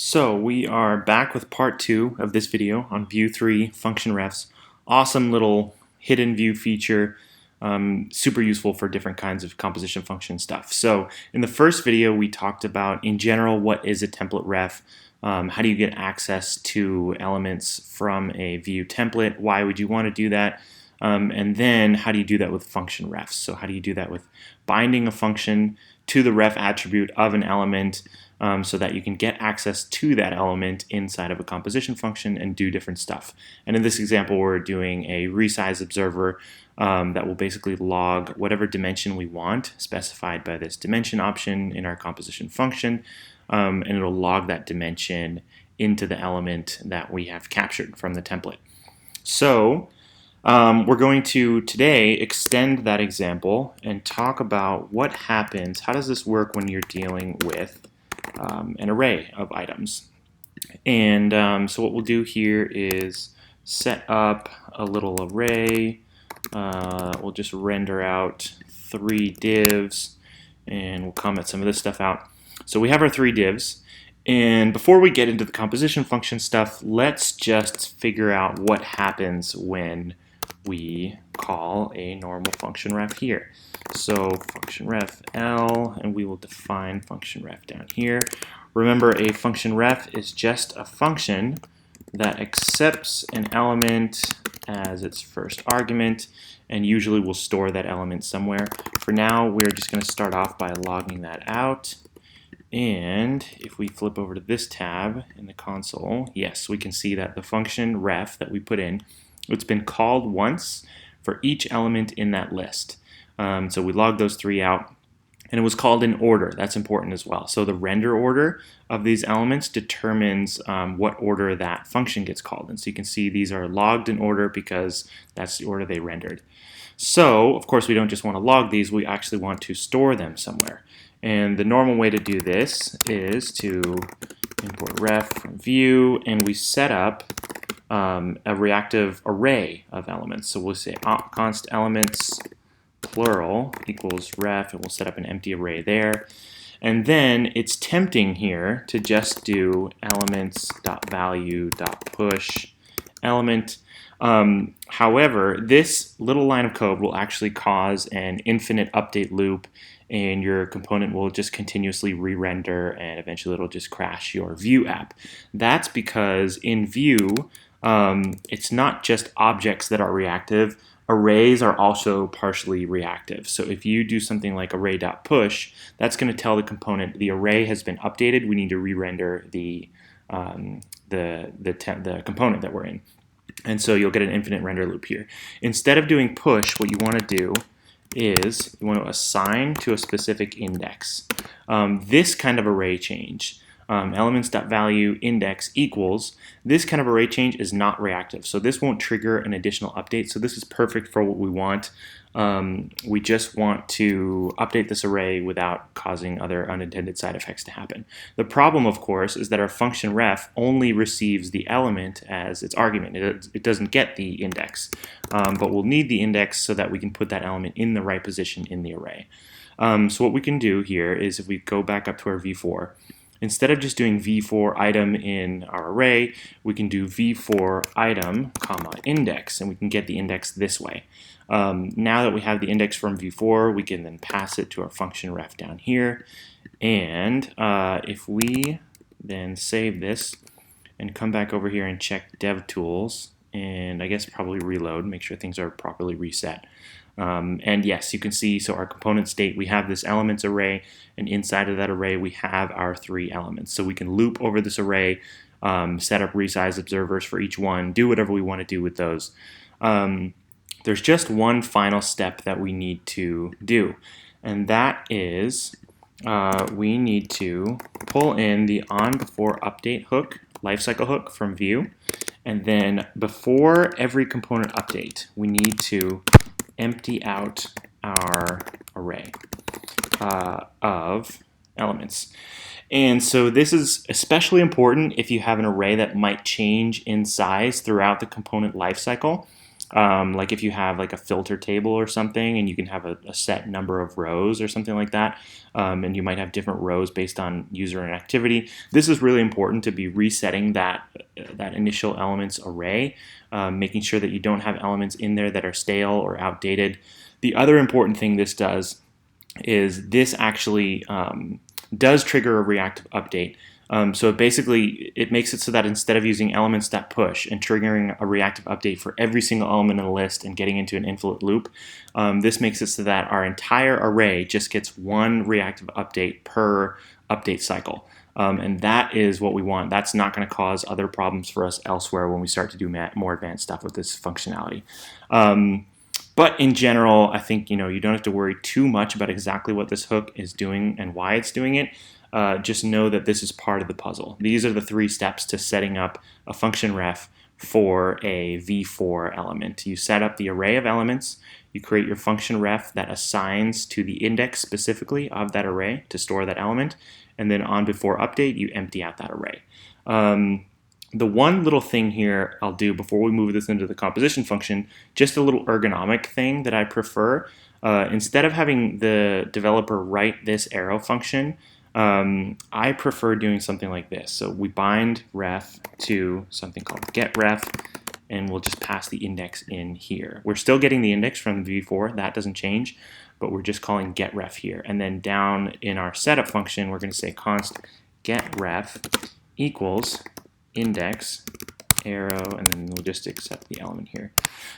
So we are back with part 2 of this video on View 3 function refs. Awesome little hidden view feature, super useful for different kinds of composition function stuff. So in the first video we talked about in general what is a template ref, how do you get access to elements from a view template, why would you want to do that, and then how do you do that with function refs. So how do you do that with binding a function to the ref attribute of an element, so that you can get access to that element inside of a composition function and do different stuff. And in this example, we're doing a resize observer that will basically log whatever dimension we want, specified by this dimension option in our composition function, and it'll log that dimension into the element that we have captured from the template. So we're going to today extend that example and talk about what happens, how does this work when you're dealing with an array of items. And so what we'll do here is set up a little array. We'll just render out 3 divs and we'll comment some of this stuff out. So we have our 3 divs, and before we get into the composition function stuff, let's just figure out what happens when we call a normal function ref here. So function ref L, and we will define function ref down here. Remember, a function ref is just a function that accepts an element as its first argument, and usually will store that element somewhere. For now, we're just going to start off by logging that out. And if we flip over to this tab in the console, yes, we can see that the function ref that we put in, it's been called once for each element in that list. So we logged those 3 out, and it was called in order. That's important as well. So the render order of these elements determines what order that function gets called in. So you can see these are logged in order because that's the order they rendered. So of course we don't just want to log these, we actually want to store them somewhere. And the normal way to do this is to import ref from view, and we set up a reactive array of elements. So we'll say const elements plural equals ref, and we'll set up an empty array there. And then it's tempting here to just do elements.value.push element. However, this little line of code will actually cause an infinite update loop, and your component will just continuously re-render, and eventually it'll just crash your Vue app. That's because in Vue, it's not just objects that are reactive. Arrays are also partially reactive. So if you do something like array.push, that's going to tell the component the array has been updated. We need to re-render the component that we're in. And so you'll get an infinite render loop here. Instead of doing push, what you want to do is you want to assign to a specific index. This kind of array change, elements.value index equals, this kind of array change is not reactive. So this won't trigger an additional update. So this is perfect for what we want. We just want to update this array without causing other unintended side effects to happen. The problem, of course, is that our function ref only receives the element as its argument. It doesn't get the index, but we'll need the index so that we can put that element in the right position in the array. So what we can do here is, if we go back up to our v4, instead of just doing v4 item in our array, we can do v4 item, comma, index, and we can get the index this way. Now that we have the index from v4, we can then pass it to our function ref down here. And if we then save this and come back over here and check DevTools, and I guess probably reload, make sure things are properly reset. And yes, you can see, so our component state, we have this elements array, and inside of that array we have our 3 elements. So we can loop over this array, set up resize observers for each one, do whatever we want to do with those. There's just one final step that we need to do, and that is we need to pull in the onBeforeUpdate hook, lifecycle hook from Vue, and then before every component update, we need to empty out our array of elements. And so this is especially important if you have an array that might change in size throughout the component lifecycle. Like if you have like a filter table or something, and you can have a set number of rows or something like that, and you might have different rows based on user and activity. This is really important to be resetting that initial elements array, making sure that you don't have elements in there that are stale or outdated. The other important thing this does is this actually does trigger a reactive update. So basically, it makes it so that instead of using elements.push and triggering a reactive update for every single element in the list and getting into an infinite loop, this makes it so that our entire array just gets one reactive update per update cycle. And that is what we want. That's not going to cause other problems for us elsewhere when we start to do more advanced stuff with this functionality. But in general, I think you don't have to worry too much about exactly what this hook is doing and why it's doing it. Just know that this is part of the puzzle. These are the 3 steps to setting up a function ref for a v4 element. You set up the array of elements, you create your function ref that assigns to the index specifically of that array to store that element, and then on before update, you empty out that array. The one little thing here I'll do before we move this into the composition function, just a little ergonomic thing that I prefer. Instead of having the developer write this arrow function, I prefer doing something like this. So we bind ref to something called getRef, and we'll just pass the index in here. We're still getting the index from the v4, that doesn't change, but we're just calling getRef here. And then down in our setup function, we're going to say const getRef equals index arrow, and then we'll just accept the element here.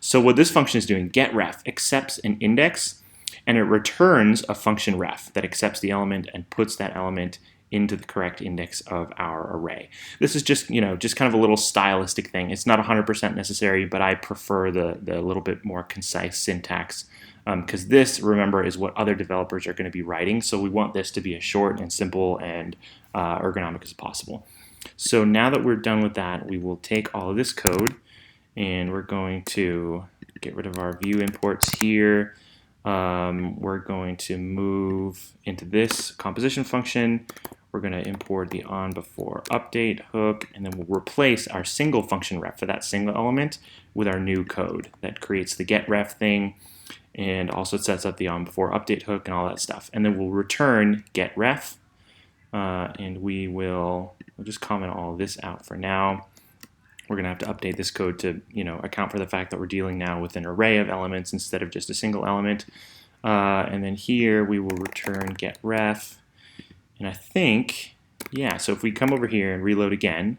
So what this function is doing, getRef accepts an index, and it returns a function ref that accepts the element and puts that element into the correct index of our array. This is just kind of a little stylistic thing. It's not 100% necessary, but I prefer the little bit more concise syntax, because this, remember, is what other developers are going to be writing. So we want this to be as short and simple and ergonomic as possible. So now that we're done with that, we will take all of this code and we're going to get rid of our view imports here. We're going to move into this composition function. We're going to import the on before update hook, and then we'll replace our single function ref for that single element with our new code that creates the getRef thing, and also sets up the on before update hook and all that stuff. And then we'll return getRef, and we'll just comment all of this out for now. We're going to have to update this code to account for the fact that we're dealing now with an array of elements instead of just a single element. And then here we will return getRef. And I think, yeah, so if we come over here and reload again,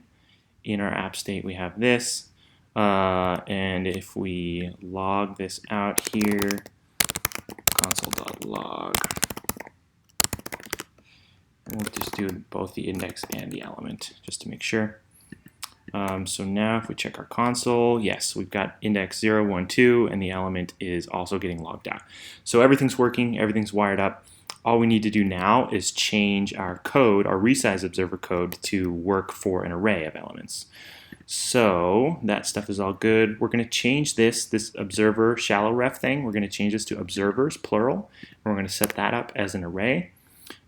in our app state we have this. And if we log this out here, console.log, we'll just do both the index and the element just to make sure. So now if we check our console, yes, we've got index 0, 1, 2, and the element is also getting logged out. So everything's working, everything's wired up. All we need to do now is change our code, our resize observer code, to work for an array of elements. So that stuff is all good. We're going to change this observer shallow ref thing. We're going to change this to observers, plural. And we're going to set that up as an array.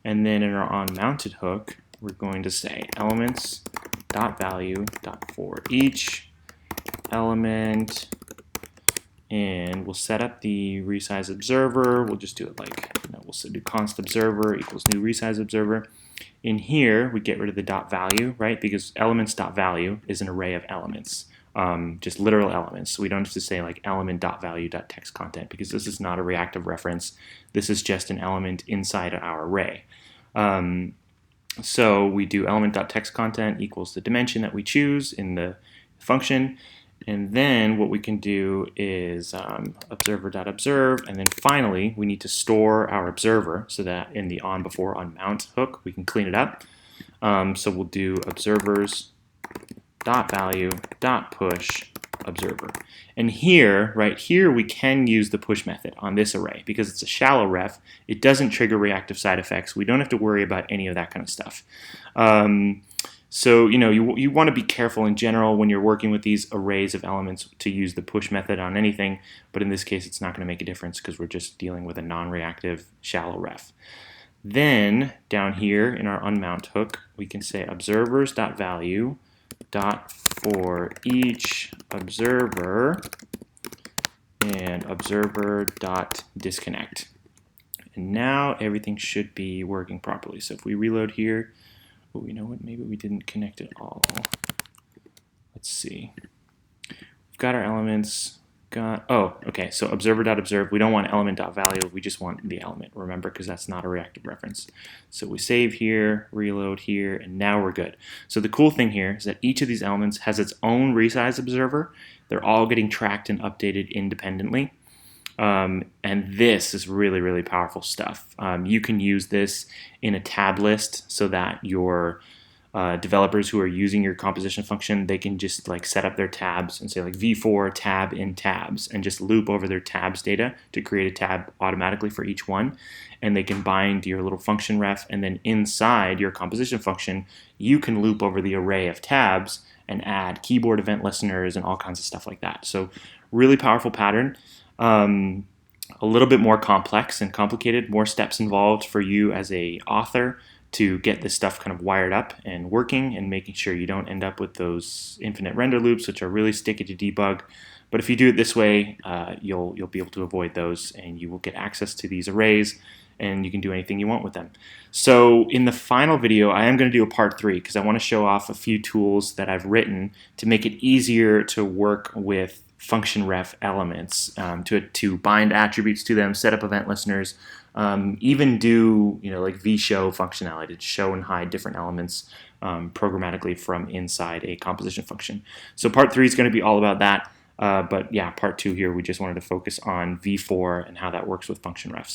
And then in our on-mounted hook, we're going to say elements dot value dot for each element, and we'll set up the resize observer. We'll just do it like, we'll do const observer equals new resize observer. In here, we get rid of the dot value, right? Because elements dot value is an array of elements, just literal elements. So we don't have to say like element dot value dot text content, because this is not a reactive reference. This is just an element inside our array. So we do element.textContent equals the dimension that we choose in the function, and then what we can do is observer.observe, and then finally we need to store our observer so that in the on before on mount hook we can clean it up. So we'll do observers.value.push observer. And here, right here, we can use the push method on this array because it's a shallow ref. It doesn't trigger reactive side effects. We don't have to worry about any of that kind of stuff. So you want to be careful in general when you're working with these arrays of elements to use the push method on anything, but in this case it's not going to make a difference because we're just dealing with a non-reactive shallow ref. Then down here in our unmount hook, we can say observers.value dot for each observer, and observer.disconnect. And now everything should be working properly. So if we reload here, oh, you know what? Maybe we didn't connect it all. Let's see. We've got our elements. Okay, so observer.observe, we don't want element.value, we just want the element, remember, because that's not a reactive reference. So we save here, reload here, and now we're good. So the cool thing here is that each of these elements has its own resize observer. They're all getting tracked and updated independently. And this is really, really powerful stuff. You can use this in a tab list so that your developers who are using your composition function, they can just like set up their tabs and say like v4 tab in tabs and just loop over their tabs data to create a tab automatically for each one. And they can bind your little function ref, and then inside your composition function, you can loop over the array of tabs and add keyboard event listeners and all kinds of stuff like that. So really powerful pattern. A little bit more complex and complicated, more steps involved for you as a author to get this stuff kind of wired up and working and making sure you don't end up with those infinite render loops, which are really sticky to debug. But if you do it this way, you'll be able to avoid those, and you will get access to these arrays, and you can do anything you want with them. So in the final video, I am going to do a part 3 because I want to show off a few tools that I've written to make it easier to work with function ref elements, to bind attributes to them, set up event listeners, even do like vshow functionality to show and hide different elements programmatically from inside a composition function. So part 3 is going to be all about that. But yeah, part 2 here, we just wanted to focus on v4 and how that works with function refs.